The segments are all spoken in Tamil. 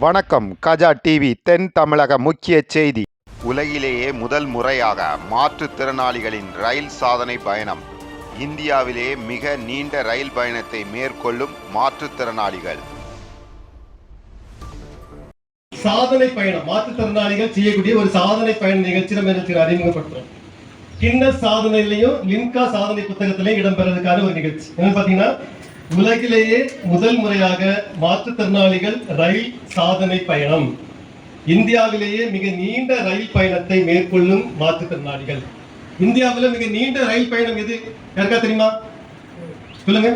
வணக்கம். கஜா டிவி தென் தமிழக முக்கிய செய்தி. உலகிலேயே முதல் முறையாக மாற்றுத்திறனாளிகளின் ரயில் சாதனை பயணம். இந்தியாவிலேயே மிக நீண்ட ரயில் பயணத்தை மேற்கொள்ளும் மாற்றுத்திறனாளிகள். சாதனை பயணம் மாற்றுத்திறனாளிகள் செய்யக்கூடிய ஒரு சாதனை பயண நிகழ்ச்சி நம்ம அறிமுகப்படுத்துறோம். கின்னஸ் சாதனையிலையும் லிம்கா சாதனை புத்தகத்திலையும் இடம்பெறதுக்கான ஒரு நிகழ்ச்சி. என்ன பாத்தீங்கன்னா, உலகிலேயே முதல் முறையாக மாற்றுத்திறனாளிகள் ரயில் சாதனை பயணம். இந்தியாவிலேயே மிக நீண்ட ரயில் பயணத்தை மேற்கொள்ளும் மாற்றுத்திறனாளிகள். இந்தியாவில் மிக நீண்ட ரயில் பயணம் எது யாருக்கா தெரியுமா? சொல்லுங்க.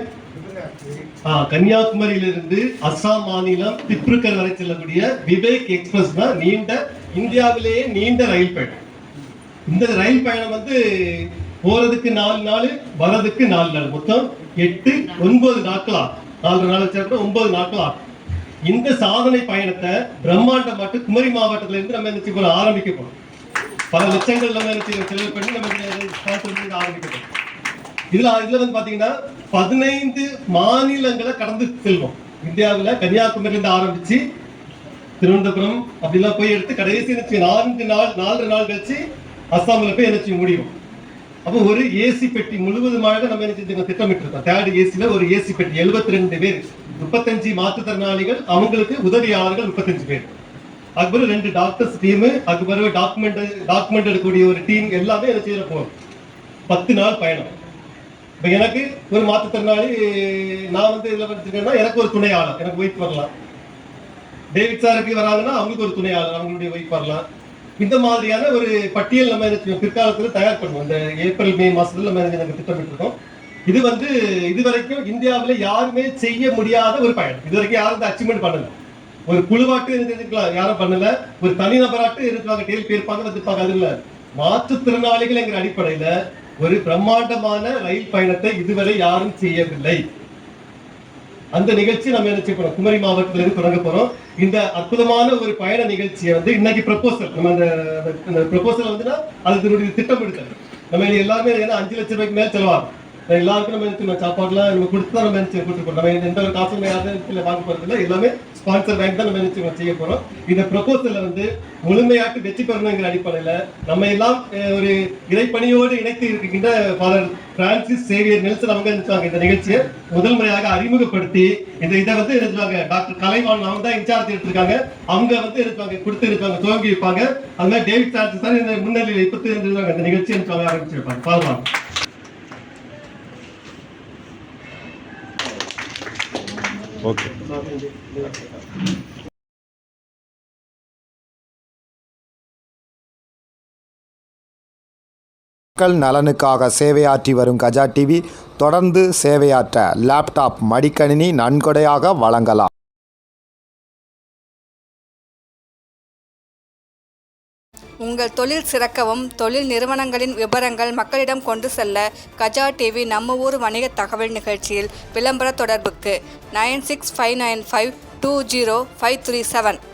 கன்னியாகுமரியிலிருந்து அஸ்ஸாம் மாநிலம் திப்ருகர் வரை செல்லக்கூடிய விவேக் எக்ஸ்பிரஸ் தான் இந்தியாவிலேயே நீண்ட ரயில் பயணம். இந்த ரயில் பயணம் போறதுக்கு 4 நாள், வரதுக்கு 4 நாள், மொத்தம் 8-9 நாட்கள் ஆகும். 4 நாள் சேர்த்து 9 நாட்கள் ஆகும். இந்த சாதனை பயணத்தை பிரம்மாண்டமாட்டு குமரி மாவட்டத்துல இருந்து நம்ம ஆரம்பிக்க போறோம். பல லட்சங்கள் நம்ம செலவு பண்ணி நம்ம ஆரம்பிக்க போறோம். இதுல பாத்தீங்கன்னா 15 மாநிலங்களை கடந்து செல்வோம். இந்தியாவில் கன்னியாகுமரியிலிருந்து ஆரம்பிச்சு திருவனந்தபுரம் அப்படிலாம் போய் எடுத்து கடைசி 4 நாள் கழிச்சு அஸ்ஸாமில் போய் முடியும். அப்போ ஒரு ஏசி பெட்டி முழுவதுமாக நம்ம திட்டமிட்டு இருக்கோம். தேர்ட் ஏசியில ஒரு ஏசி பெட்டி 72 பேர், 35 மாற்றுத்திறனாளிகள், அவங்களுக்கு உதவியாளர்கள் 35 பேர், அதுக்கு 2 டாக்டர்ஸ் டீம், அதுக்கு பிறகு டாக்குமெண்ட் எடுக்கக்கூடிய ஒரு டீம், எல்லாமே என்ன செய்ய போகும். 10 நாள் பயணம். இப்போ எனக்கு ஒரு மாற்றுத்திறனாளி, நான் இதில் படிச்சிருக்கேன்னா எனக்கு ஒரு துணையாளர், எனக்கு ஒய்ஃப் வரலாம். டேவிட் சாருக்கு வராங்கன்னா அவங்களுக்கு ஒரு துணையாளர், அவங்களுடைய ஒய்ஃப் வரலாம். இந்த மாதிரியான ஒரு பட்டியல் நம்ம பிற்காலத்தில் தயார் பண்ணுவோம். இந்த ஏப்ரல் மே மாசத்துல நம்ம திட்டமிட்டு இருக்கோம். இது இதுவரைக்கும் இந்தியாவில் யாருமே செய்ய முடியாத ஒரு பயணம். இதுவரைக்கும் யாரும் அச்சீவ்மெண்ட் பண்ணல. ஒரு குழுவாட்டு இருக்கலாம், யாரும் பண்ணல. ஒரு தனிநபராட்டு இருப்பாங்க, இருப்பாங்க வந்திருப்பாங்க. அது இல்ல, மாற்றுத்திறனாளிகள் என்கிற அடிப்படையில ஒரு பிரம்மாண்டமான ரயில் பயணத்தை இதுவரை யாரும் செய்யவில்லை. அந்த நிகழ்ச்சி நம்ம என்ன செய்யறோம், குமரி மாவட்டத்திலிருந்து தொடங்க போறோம். இந்த அற்புதமான ஒரு பயண நிகழ்ச்சியை இன்னைக்கு ப்ரொபோசல், நம்ம அந்த ப்ரொபோசல் அதுக்கு திட்டமிடுதல். நம்ம எல்லாருமே 5 லட்சம் ரூபாய்க்கு மேல செலவாகும். எல்லாருக்கும் நம்ம சாப்பாடுலாம் நம்ம கொடுத்து தான் நம்ம கொடுத்துருக்கோம். நம்ம எந்த ஒரு காசுமே யாரும் வாங்க போறதில்லை, எல்லாமே ஸ்பான்சர் பேங்க் தான் நம்ம செய்ய போறோம். இந்த ப்ரொபோசல் முழுமையாட்டு வெற்றி பெறணுங்கிற அடிப்படையில நம்ம எல்லாம் ஒரு இறைப்பணியோடு இணைத்து இருக்கின்ற ஃபாதர் பிரான்சிஸ் சேவியர் நெல்சன் அவங்க இந்த நிகழ்ச்சியை முதல் முறையாக அறிமுகப்படுத்தி இதை டாக்டர் கலைவாணன் அவங்க தான் இன்சார்ஜ் எடுத்திருக்காங்க. அவங்க கொடுத்து துவங்கி வைப்பாங்க. அது மாதிரி டேவிட் சார்ஜ் தான் இந்த முன்னிலையில் இந்த நிகழ்ச்சி ஆரம்பிச்சிருப்பாங்க. பாருவாங்க. ஓகே. மக்கள் நலனுக்காக சேவையாற்றி வரும் கஜா டிவி தொடர்ந்து சேவையாற்ற லேப்டாப், மடிக்கணினி நன்கொடையாக வழங்கலாம். உங்கள் தொழில் சிறக்கவும், தொழில் நிறுவனங்களின் விவரங்கள் மக்களிடம் கொண்டு செல்ல கஜா டிவி நம்ம ஊர் வணிக தகவல் நிகழ்ச்சியில் விளம்பர தொடர்புக்கு 9659520537